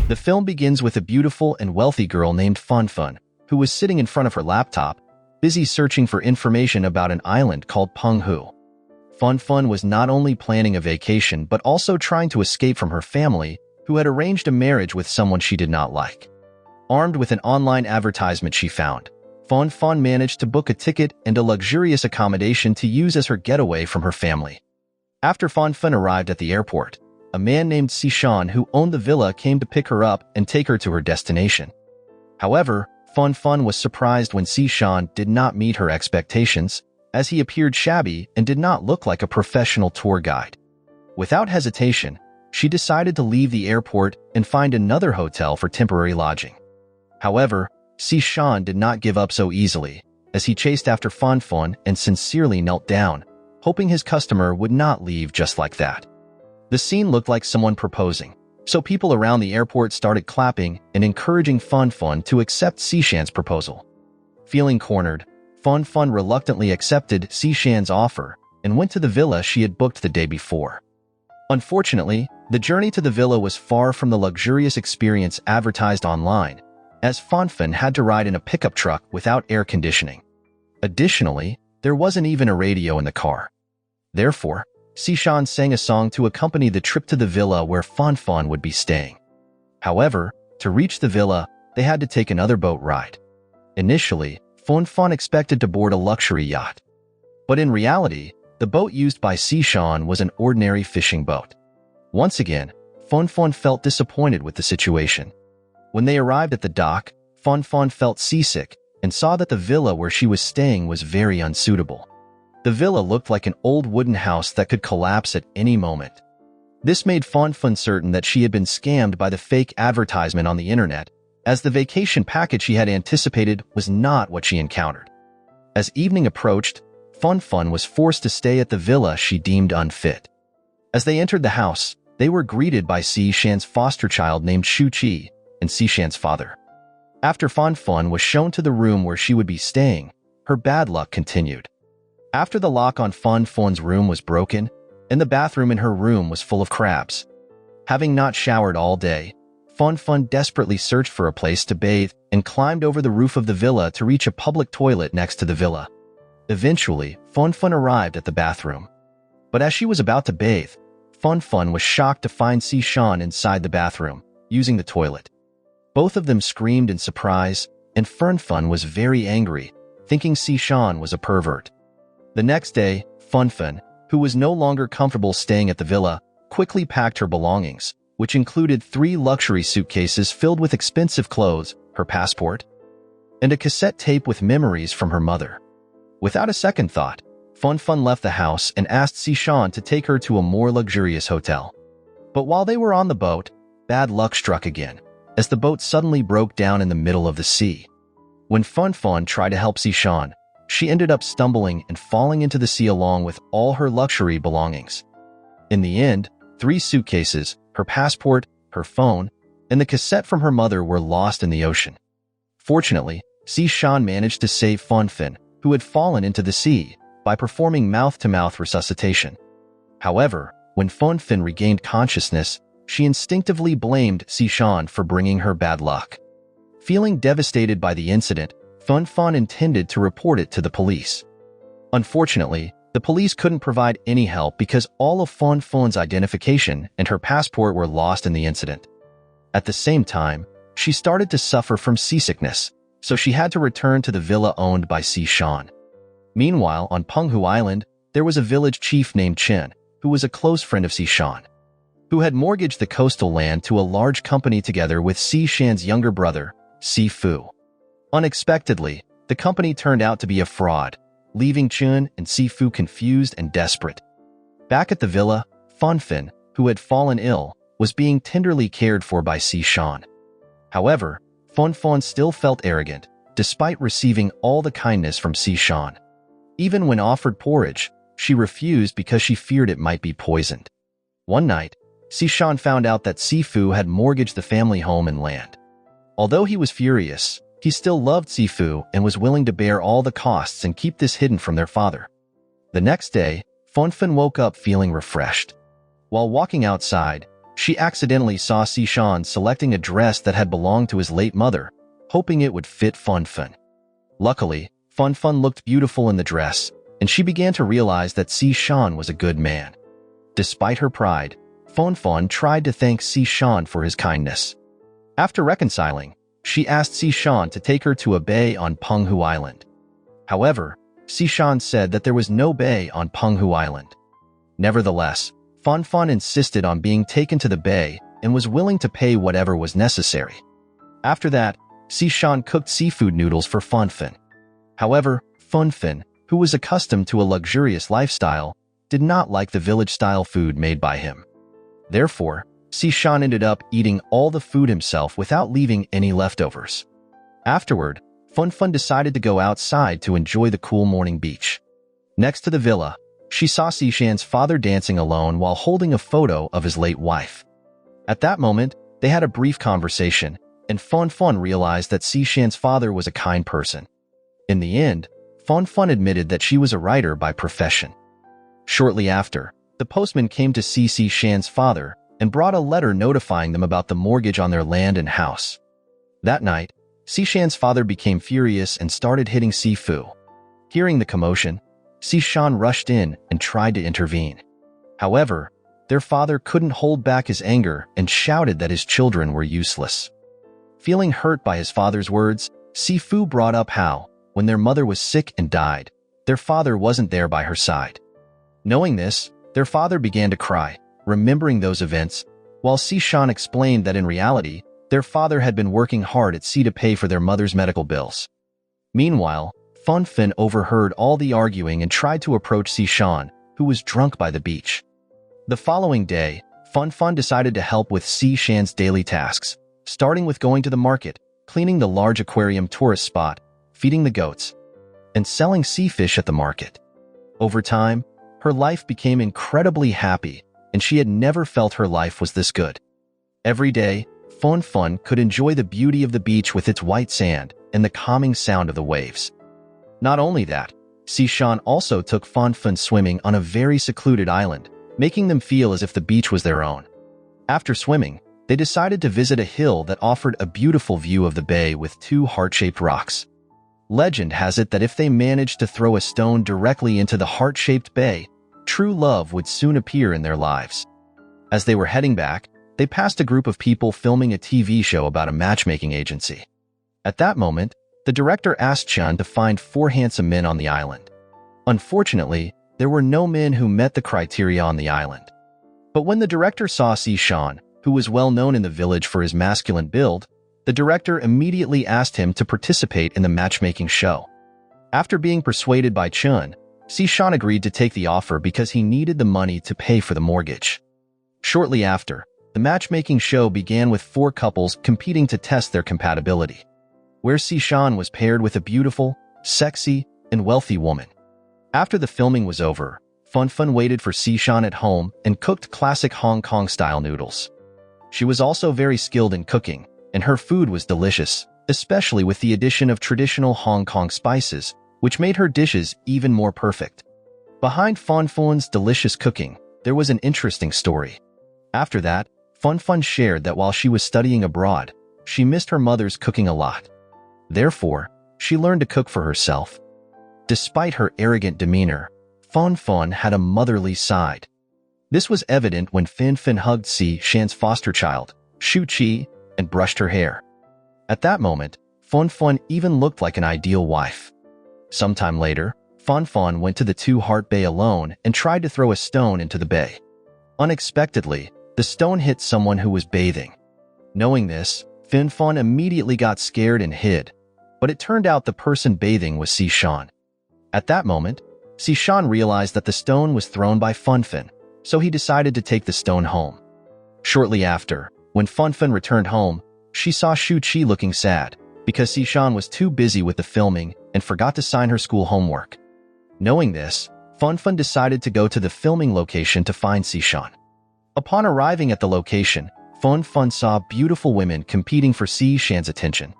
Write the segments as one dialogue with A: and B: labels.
A: The film begins with a beautiful and wealthy girl named Fun, who was sitting in front of her laptop, busy searching for information about an island called Penghu. Fun was not only planning a vacation but also trying to escape from her family, who had arranged a marriage with someone she did not like. Armed with an online advertisement she found, Fun managed to book a ticket and a luxurious accommodation to use as her getaway from her family. After Fun arrived at the airport, a man named Sishan who owned the villa came to pick her up and take her to her destination. However, Fun was surprised when Sishan did not meet her expectations, as he appeared shabby and did not look like a professional tour guide. Without hesitation, she decided to leave the airport and find another hotel for temporary lodging. However, Sishan did not give up so easily, as he chased after Fun and sincerely knelt down, hoping his customer would not leave just like that. The scene looked like someone proposing, so people around the airport started clapping and encouraging Fun to accept Sishan's proposal. Feeling cornered, Fun reluctantly accepted Sishan's offer and went to the villa she had booked the day before. Unfortunately, the journey to the villa was far from the luxurious experience advertised online, as Fun had to ride in a pickup truck without air conditioning. Additionally, there wasn't even a radio in the car. Therefore, Sishan sang a song to accompany the trip to the villa where Fun would be staying. However, to reach the villa, they had to take another boat ride. Initially, Fun expected to board a luxury yacht. But in reality, the boat used by Sishan was an ordinary fishing boat. Once again, Fun felt disappointed with the situation. When they arrived at the dock, Fun felt seasick and saw that the villa where she was staying was very unsuitable. The villa looked like an old wooden house that could collapse at any moment. This made Fun certain that she had been scammed by the fake advertisement on the internet, as the vacation package she had anticipated was not what she encountered. As evening approached, Fun was forced to stay at the villa she deemed unfit. As they entered the house, they were greeted by Sishan's foster child named Shu-Chi and Sishan's father. After Fun was shown to the room where she would be staying, her bad luck continued. After the lock on Fun's room was broken, and the bathroom in her room was full of crabs. Having not showered all day, Fun desperately searched for a place to bathe and climbed over the roof of the villa to reach a public toilet next to the villa. Eventually, Fun arrived at the bathroom. But as she was about to bathe, Fun was shocked to find Sishan inside the bathroom, using the toilet. Both of them screamed in surprise, and Fun was very angry, thinking Sishan was a pervert. The next day, Fun, who was no longer comfortable staying at the villa, quickly packed her belongings, which included 3 luxury suitcases filled with expensive clothes, her passport, and a cassette tape with memories from her mother. Without a second thought, Fun left the house and asked Sishan to take her to a more luxurious hotel. But while they were on the boat, bad luck struck again, as the boat suddenly broke down in the middle of the sea. When Fun tried to help Sishan, she ended up stumbling and falling into the sea along with all her luxury belongings. In the end, 3 suitcases, her passport, her phone, and the cassette from her mother were lost in the ocean. Fortunately, Sishan managed to save Fun, who had fallen into the sea, by performing mouth-to-mouth resuscitation. However, when Fun regained consciousness, she instinctively blamed Sishan for bringing her bad luck. Feeling devastated by the incident, Fun intended to report it to the police. Unfortunately, the police couldn't provide any help because all of Fun's identification and her passport were lost in the incident. At the same time, she started to suffer from seasickness, so she had to return to the villa owned by Sishan. Meanwhile, on Penghu Island, there was a village chief named Chen, who was a close friend of Sishan, who had mortgaged the coastal land to a large company together with Sishan's younger brother, Sifu. Unexpectedly, the company turned out to be a fraud, leaving Chen and Sifu confused and desperate. Back at the villa, Fun, who had fallen ill, was being tenderly cared for by Sishan. However, Fun still felt arrogant, despite receiving all the kindness from Sishan. Even when offered porridge, she refused because she feared it might be poisoned. One night, Sishan found out that Sifu had mortgaged the family home and land. Although he was furious, he still loved Sifu and was willing to bear all the costs and keep this hidden from their father. The next day, Fun woke up feeling refreshed. While walking outside, she she accidentally saw Sishan selecting a dress that had belonged to his late mother, hoping it would fit Fun Fun. Luckily, Fun Fun looked beautiful in the dress, and she began to realize that Sishan was a good man. Despite her pride, Fun Fun tried to thank Sishan for his kindness. After reconciling, she asked Sishan to take her to a bay on Penghu Island. However, Sishan said that there was no bay on Penghu Island. Nevertheless, Fun Fun insisted on being taken to the bay and was willing to pay whatever was necessary. After that, Sishan cooked seafood noodles for Fun Fun. However, Fun Fun, who was accustomed to a luxurious lifestyle, did not like the village-style food made by him. Therefore, Sishan ended up eating all the food himself without leaving any leftovers. Afterward, Fun Fun decided to go outside to enjoy the cool morning beach. Next to the villa, she saw Sishan's father dancing alone while holding a photo of his late wife. At that moment, they had a brief conversation, and Fun Fun realized that Sishan's father was a kind person. In the end, Fun Fun admitted that she was a writer by profession. Shortly after, the postman came to see Sishan's father and brought a letter notifying them about the mortgage on their land and house. That night, Sishan's father became furious and started hitting Sifu. Hearing the commotion, Sishan rushed in and tried to intervene. However, their father couldn't hold back his anger and shouted that his children were useless. Feeling hurt by his father's words, Sifu brought up how, when their mother was sick and died, their father wasn't there by her side. Knowing this, their father began to cry, remembering those events, while Sishan explained that in reality, their father had been working hard at sea to pay for their mother's medical bills. Meanwhile, Fun Fun overheard all the arguing and tried to approach Sishan, who was drunk by the beach. The following day, Fun Fun decided to help with Sishan's daily tasks, starting with going to the market, cleaning the large aquarium tourist spot, feeding the goats, and selling sea fish at the market. Over time, her life became incredibly happy, and she had never felt her life was this good. Every day, Fun Fun could enjoy the beauty of the beach with its white sand and the calming sound of the waves. Not only that, Sishan also took Fun Fun swimming on a very secluded island, making them feel as if the beach was their own. After swimming, they decided to visit a hill that offered a beautiful view of the bay with two heart-shaped rocks. Legend has it that if they managed to throw a stone directly into the heart-shaped bay, true love would soon appear in their lives. As they were heading back, they passed a group of people filming a TV show about a matchmaking agency. At that moment, the director asked Chun to find 4 handsome men on the island. Unfortunately, there were no men who met the criteria on the island. But when the director saw Sishan, who was well known in the village for his masculine build, the director immediately asked him to participate in the matchmaking show. After being persuaded by Chun, Sishan agreed to take the offer because he needed the money to pay for the mortgage. Shortly after, the matchmaking show began with 4 couples competing to test their compatibility, where Sishan was paired with a beautiful, sexy, and wealthy woman. After the filming was over, Fun Fun waited for Sishan at home and cooked classic Hong Kong-style noodles. She was also very skilled in cooking, and her food was delicious, especially with the addition of traditional Hong Kong spices, which made her dishes even more perfect. Behind Fun Fun's delicious cooking, there was an interesting story. After that, Fun Fun shared that while she was studying abroad, she missed her mother's cooking a lot. Therefore, she learned to cook for herself. Despite her arrogant demeanor, Fun Fun had a motherly side. This was evident when Fin Fin hugged Sishan's foster child, Shu Qi, and brushed her hair. At that moment, Fun Fun even looked like an ideal wife. Sometime later, Fun Fun went to the Two-Heart Bay alone and tried to throw a stone into the bay. Unexpectedly, the stone hit someone who was bathing. Knowing this, Fin Fun immediately got scared and hid, but it turned out the person bathing was Sishan. At that moment, Sishan realized that the stone was thrown by Fun Fun, so he decided to take the stone home. Shortly after, when Fun Fun returned home, she saw Shu Qi looking sad because Sishan was too busy with the filming and forgot to sign her school homework. Knowing this, Fun Fun decided to go to the filming location to find Sishan. Upon arriving at the location, Fun Fun saw beautiful women competing for Sishan's attention.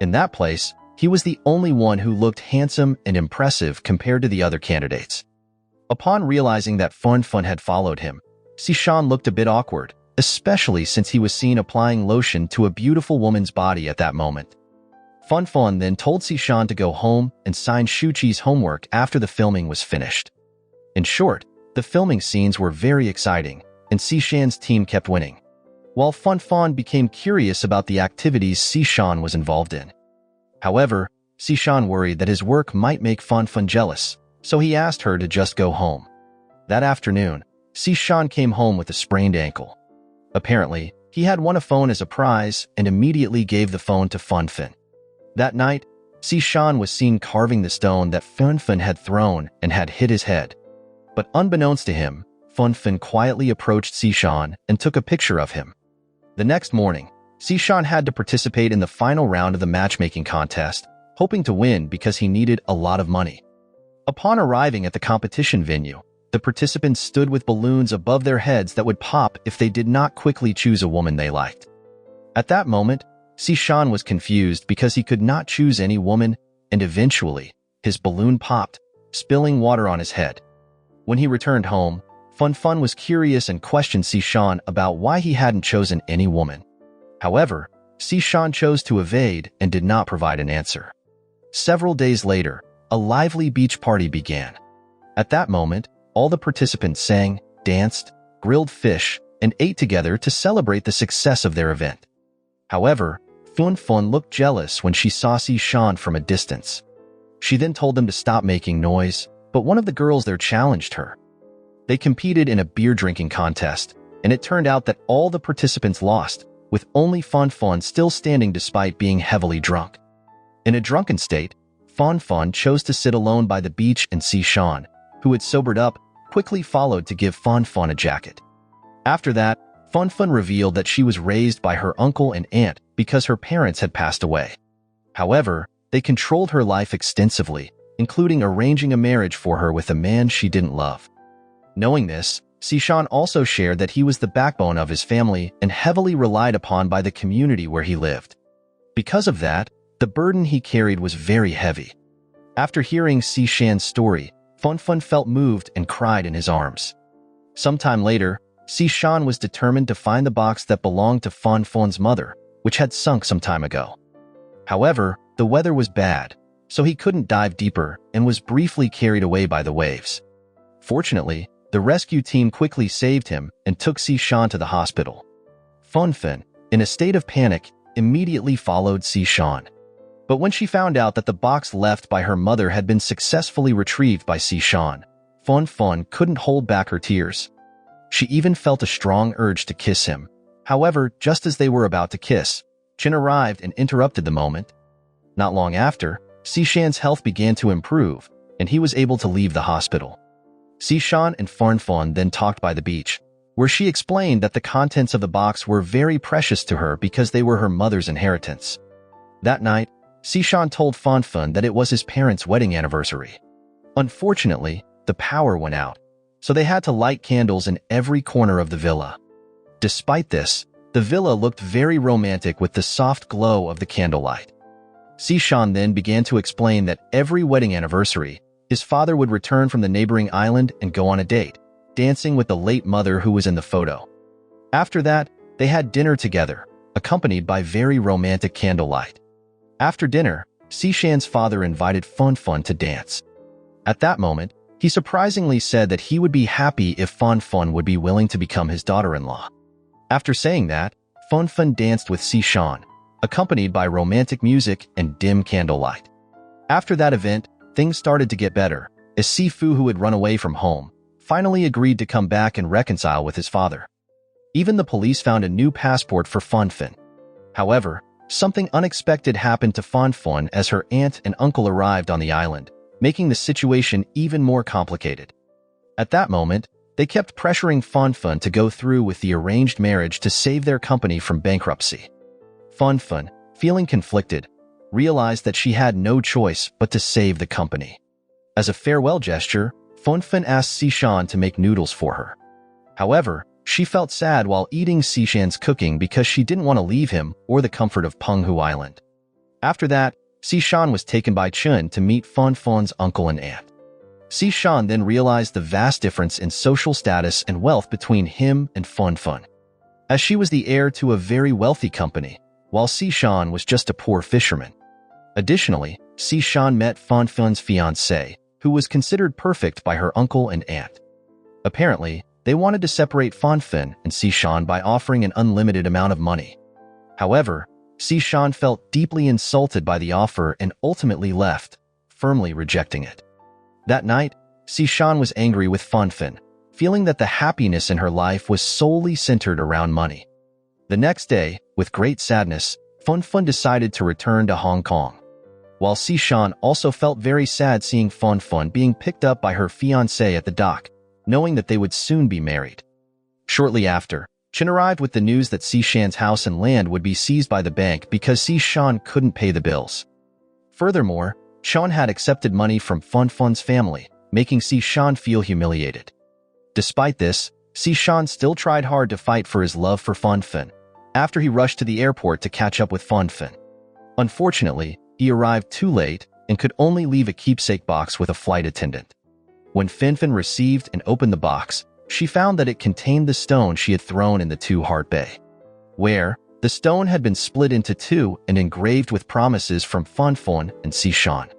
A: In that place, he was the only one who looked handsome and impressive compared to the other candidates. Upon realizing that Fun Fun had followed him, Sishan looked a bit awkward, especially since he was seen applying lotion to a beautiful woman's body at that moment. Fun Fun then told Sishan to go home and sign Shuqi's homework after the filming was finished. In short, the filming scenes were very exciting, and Sishan's team kept winning, while Fun Fun became curious about the activities Sishan was involved in. However, Sishan worried that his work might make Fun Fun jealous, so he asked her to just go home. That afternoon, Sishan came home with a sprained ankle. Apparently, he had won a phone as a prize and immediately gave the phone to Fun Fun. That night, Sishan was seen carving the stone that Fun Fun had thrown and had hit his head. But unbeknownst to him, Fun Fun quietly approached Sishan and took a picture of him. The next morning, Sishan had to participate in the final round of the matchmaking contest, hoping to win because he needed a lot of money. Upon arriving at the competition venue, the participants stood with balloons above their heads that would pop if they did not quickly choose a woman they liked. At that moment, Sishan was confused because he could not choose any woman, and eventually, his balloon popped, spilling water on his head. When he returned home, Fun Fun was curious and questioned Sishan about why he hadn't chosen any woman. However, Sishan chose to evade and did not provide an answer. Several days later, a lively beach party began. At that moment, all the participants sang, danced, grilled fish, and ate together to celebrate the success of their event. However, Fun Fun looked jealous when she saw Sishan from a distance. She then told them to stop making noise, but one of the girls there challenged her. They competed in a beer drinking contest, and it turned out that all the participants lost, with only Fun Fun still standing despite being heavily drunk. In a drunken state, Fun Fun chose to sit alone by the beach, and Sishan, who had sobered up, quickly followed to give Fun Fun a jacket. After that, Fun Fun revealed that she was raised by her uncle and aunt because her parents had passed away. However, they controlled her life extensively, including arranging a marriage for her with a man she didn't love. Knowing this, Sishan also shared that he was the backbone of his family and heavily relied upon by the community where he lived. Because of that, the burden he carried was very heavy. After hearing Sishan's story, Fun Fun felt moved and cried in his arms. Sometime later, Sishan was determined to find the box that belonged to Fun Fun's mother, which had sunk some time ago. However, the weather was bad, so he couldn't dive deeper and was briefly carried away by the waves. Fortunately, the rescue team quickly saved him and took Sishan to the hospital. Fun Fun, in a state of panic, immediately followed Sishan. But when she found out that the box left by her mother had been successfully retrieved by Sishan, Fun Fun couldn't hold back her tears. She even felt a strong urge to kiss him. However, just as they were about to kiss, Chin arrived and interrupted the moment. Not long after, Sishan's health began to improve, and he was able to leave the hospital. Sishan and Fun Fun then talked by the beach, where she explained that the contents of the box were very precious to her because they were her mother's inheritance. That night, Sishan told Fun Fun that it was his parents' wedding anniversary. Unfortunately, the power went out, so they had to light candles in every corner of the villa. Despite this, the villa looked very romantic with the soft glow of the candlelight. Sishan then began to explain that every wedding anniversary, his father would return from the neighboring island and go on a date, dancing with the late mother who was in the photo. After that, they had dinner together, accompanied by very romantic candlelight. After dinner, Sishan's father invited Fun Fun to dance. At that moment, he surprisingly said that he would be happy if Fun Fun would be willing to become his daughter-in-law. After saying that, Fun Fun danced with Sishan, accompanied by romantic music and dim candlelight. After that event, things started to get better, as Sifu, who had run away from home, finally agreed to come back and reconcile with his father. Even the police found a new passport for Fun Fun. However, something unexpected happened to Fun Fun as her aunt and uncle arrived on the island, making the situation even more complicated. At that moment, they kept pressuring Fun Fun to go through with the arranged marriage to save their company from bankruptcy. Fun Fun, feeling conflicted, realized that she had no choice but to save the company. As a farewell gesture, Fun Fun asked Sishan to make noodles for her. However, she felt sad while eating Sishan's cooking because she didn't want to leave him or the comfort of Penghu Island. After that, Sishan was taken by Chun to meet Fun Fun's uncle and aunt. Sishan then realized the vast difference in social status and wealth between him and Fun Fun. as she was the heir to a very wealthy company, while Sishan was just a poor fisherman. Additionally, Sishan met Fanfun's fiancée, who was considered perfect by her uncle and aunt. Apparently, they wanted to separate Fanfun and Sishan by offering an unlimited amount of money. However, Sishan felt deeply insulted by the offer and ultimately left, firmly rejecting it. That night, Sishan was angry with Fanfun, feeling that the happiness in her life was solely centered around money. The next day, with great sadness, Fanfun decided to return to Hong Kong. While Sishan also felt very sad seeing Fanfun being picked up by her fiancé at the dock, knowing that they would soon be married. Shortly after, Chen arrived with the news that Sishan's house and land would be seized by the bank because Sishan couldn't pay the bills. Furthermore, Chen had accepted money from Fanfun's family, making Sishan feel humiliated. Despite this, Sishan still tried hard to fight for his love for Fanfun, after he rushed to the airport to catch up with Fanfun. Unfortunately, he arrived too late and could only leave a keepsake box with a flight attendant. When Fanfun received and opened the box, she found that it contained the stone she had thrown in the Two-Heart Bay, where the stone had been split into two and engraved with promises from Fanfun and Sishan.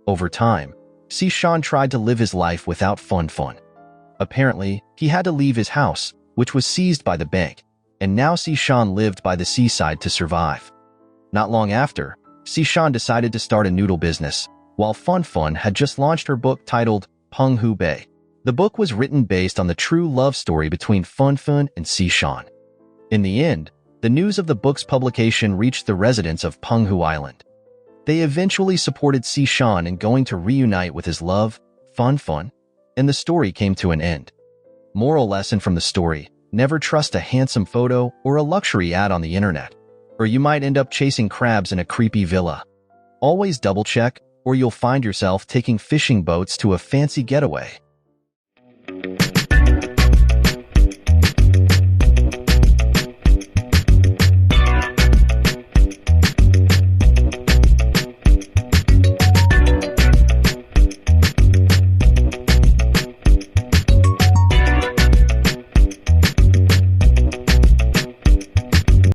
A: Over time, Sishan tried to live his life without Fanfun. Apparently, he had to leave his house, which was seized by the bank, and now Sishan lived by the seaside to survive. Not long after, Sishan decided to start a noodle business, while Fanfun had just launched her book titled Peng Hu Bei. The book was written based on the true love story between Fanfun and Sishan. In the end, the news of the book's publication reached the residents of Peng Hu Island. They eventually supported Sishan in going to reunite with his love, Fanfun, and the story came to an end. Moral lesson from the story: never trust a handsome photo or a luxury ad on the internet, or you might end up chasing crabs in a creepy villa. Always double-check, or you'll find yourself taking fishing boats to a fancy getaway.